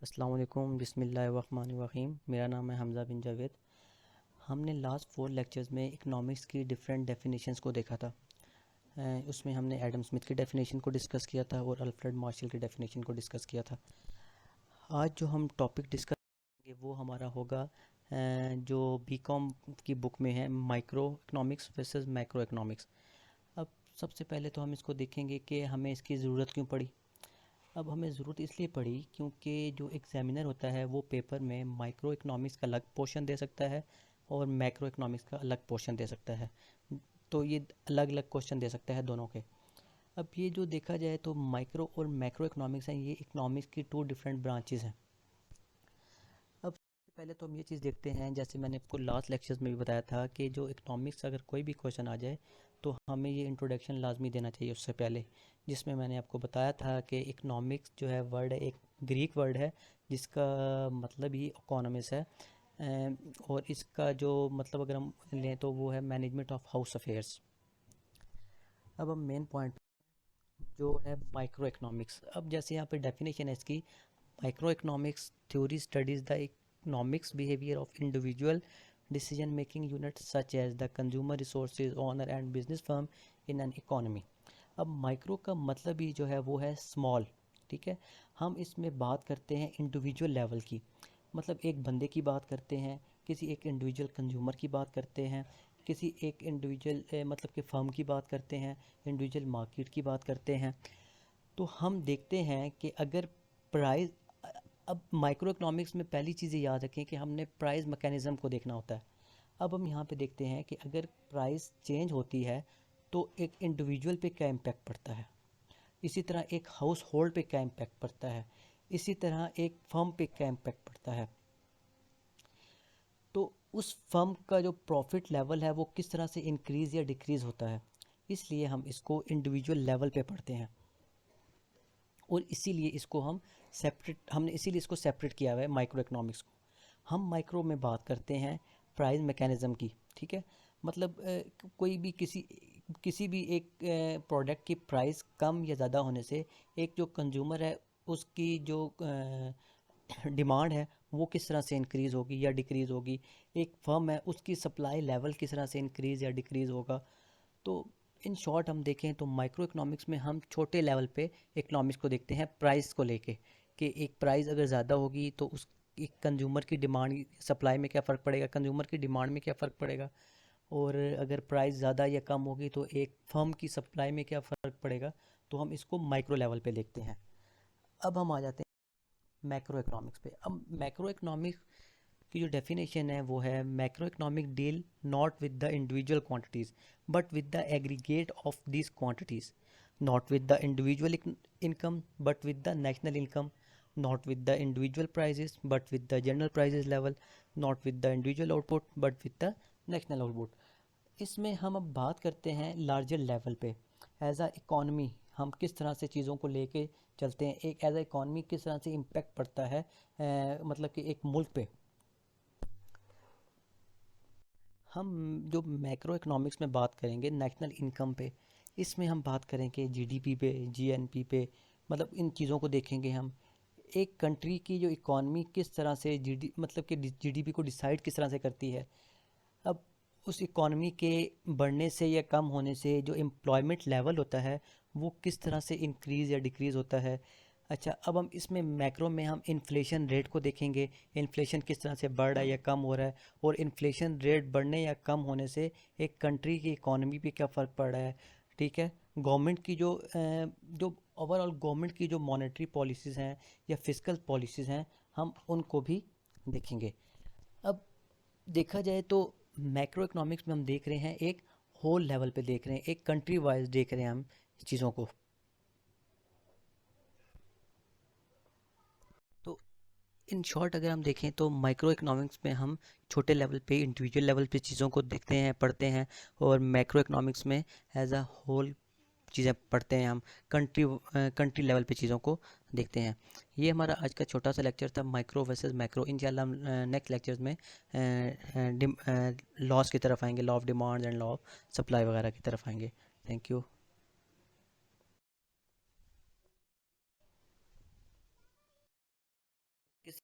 अस्सलाम वालेकुम बिस्मिल्लाहिर्रहमानिर्रहीम। मेरा नाम है हमज़ा बिन जावेद। हमने लास्ट 4 लेक्चर्स में इकनॉमिक्स की डिफरेंट डेफिनेशंस को देखा था। उसमें हमने एडम स्मिथ की डेफिनेशन को डिस्कस किया था और अल्फ्रेड मार्शल की डेफिनेशन को डिस्कस किया था। आज जो हम टॉपिक डिस्कस करेंगे वो हमारा होगा जो बीकॉम की बुक में है, micro economics versus macro economics. अब सबसे पहले तो हम इसको देखेंगे कि हमें इसकी ज़रूरत क्यों पड़ी। अब हमें ज़रूरत इसलिए पड़ी क्योंकि जो एग्ज़ामिनर होता है वो पेपर में माइक्रो इकनॉमिक्स का अलग पोर्शन दे सकता है और मैक्रो इकनॉमिक्स का अलग पोर्शन दे सकता है। तो ये अलग अलग क्वेश्चन दे सकता है दोनों के। अब ये जो देखा जाए तो माइक्रो और मैक्रो इकनॉमिक्स हैं, ये इकनॉमिक्स की 2 डिफरेंट ब्रांचेस हैं। अब सबसे पहले तो हम ये चीज़ देखते हैं, जैसे मैंने आपको लास्ट लेक्चर्स में भी बताया था कि जो इकनॉमिक्स अगर कोई भी क्वेश्चन आ जाए तो हमें ये इंट्रोडक्शन लाजमी देना चाहिए उससे पहले, जिसमें मैंने आपको बताया था कि इकनॉमिक्स जो है वर्ड है, एक ग्रीक वर्ड है जिसका मतलब ही इकोनॉमिक्स है। और इसका जो मतलब अगर हम लें तो वो है मैनेजमेंट ऑफ हाउस अफेयर्स। अब हम मेन पॉइंट जो है माइक्रो इकनॉमिक्स। अब जैसे यहाँ पे डेफिनेशन है इसकी, micro economics theory studies the economics behaviour of individual decision making units such as the consumer resources owner and business firm in an economy। अब माइक्रो का मतलब ही जो है वो है स्मॉल। ठीक है, हम इसमें बात करते हैं इंडिविजुअल लेवल की, मतलब एक बंदे की बात करते हैं, किसी एक इंडिविजुअल कंज्यूमर की बात करते हैं, किसी एक इंडिविजुअल मतलब कि फर्म की बात करते हैं, इंडिविजुअल मार्केट की बात करते हैं। तो हम देखते हैं कि अगर प्राइस, अब माइक्रो इकोनॉमिक्स में पहली चीज़ याद रखें कि हमने प्राइस मैकेनिज़्म को देखना होता है। अब हम यहाँ पे देखते हैं कि अगर प्राइस चेंज होती है तो एक इंडिविजुअल पे क्या इम्पैक्ट पड़ता है, इसी तरह एक हाउस होल्ड पे क्या इम्पैक्ट पड़ता है, इसी तरह एक फर्म पे क्या इम्पैक्ट पड़ता है। तो उस फर्म का जो प्रॉफिट लेवल है वो किस तरह से इंक्रीज़ या डिक्रीज़ होता है, इसलिए हम इसको इंडिविजुअल लेवल पे पढ़ते हैं। और इसीलिए इसको हम सेपरेट, हमने इसीलिए इसको सेपरेट किया हुआ है माइक्रो इकोनॉमिक्स को। हम माइक्रो में बात करते हैं प्राइस मैकेनिज़्म की। ठीक है, मतलब कोई भी किसी भी एक प्रोडक्ट की प्राइस कम या ज़्यादा होने से एक जो कंज्यूमर है उसकी जो डिमांड है वो किस तरह से इंक्रीज़ होगी या डिक्रीज़ होगी, एक फर्म है उसकी सप्लाई लेवल किस तरह से इंक्रीज़ या डिक्रीज़ होगा। तो इन शॉर्ट हम देखें तो माइक्रो इकोनॉमिक्स में हम छोटे लेवल पे इकोनॉमिक्स को देखते हैं प्राइस को लेके, कि एक प्राइस अगर ज़्यादा होगी तो उस एक कंज्यूमर की डिमांड सप्लाई में क्या फ़र्क पड़ेगा, कंज्यूमर की डिमांड में क्या फ़र्क पड़ेगा, और अगर प्राइस ज़्यादा या कम होगी तो एक फर्म की सप्लाई में क्या फ़र्क पड़ेगा। तो हम इसको माइक्रो लेवल पे देखते हैं। अब हम आ जाते हैं मैक्रो इकोनॉमिक्स पे। अब मैक्रो इकोनॉमिक्स की जो डेफिनेशन है वो है, macro economic deal not with the individual quantities but with the aggregate of this quantities, not with the individual income but with the national income, not with the individual prices but with the general prices level, not with the individual output but with the national output. इसमें हम अब बात करते हैं larger level पे। As a economy हम किस तरह से चीज़ों को लेके चलते हैं, एक एज अ इकॉनमी किस तरह से इम्पेक्ट पड़ता है मतलब कि एक मुल्क पे। हम जो मैक्रो इकोनॉमिक्स में बात करेंगे नेशनल इनकम पे, इसमें हम बात करेंगे जीडीपी पे, जीएनपी पे, मतलब इन चीज़ों को देखेंगे हम। एक कंट्री की जो इकॉनमी किस तरह से जीडी मतलब कि जीडीपी को डिसाइड किस तरह से करती है। अब उस इकॉनमी के बढ़ने से या कम होने से जो एम्प्लॉयमेंट लेवल होता है वो किस तरह से इंक्रीज़ या डिक्रीज़ होता है। अच्छा, अब हम इसमें मैक्रो में हम इन्फ्लेशन रेट को देखेंगे, इन्फ्लेशन किस तरह से बढ़ रहा है या कम हो रहा है, और इन्फ्लेशन रेट बढ़ने या कम होने से एक कंट्री की इकॉनमी पे क्या फ़र्क पड़ रहा है। ठीक है, गवर्नमेंट की जो ओवरऑल गवर्नमेंट की जो मॉनेटरी पॉलिसीज़ हैं या फिस्कल पॉलिसीज़ हैं, हम उनको भी देखेंगे। अब देखा जाए तो मैक्रो इकोनॉमिक्स में हम देख रहे हैं एक होल लेवल पे देख रहे हैं, एक कंट्री वाइज देख रहे हैं हम चीज़ों को। तो इन शॉर्ट अगर हम देखें तो माइक्रो इकोनॉमिक्स में हम छोटे लेवल पे इंडिविजुअल लेवल पे चीज़ों को देखते हैं, पढ़ते हैं, और मैक्रो इकोनॉमिक्स में एज अ होल चीज़ें पढ़ते हैं हम, कंट्री लेवल पे चीज़ों को देखते हैं। ये हमारा आज का छोटा सा लेक्चर था माइक्रो वर्सेस मैक्रो। इंशाल्लाह हम नेक्स्ट लेक्चर्स में लॉस की तरफ आएंगे, law of demand and law of supply वगैरह की तरफ आएंगे। Thank you. किस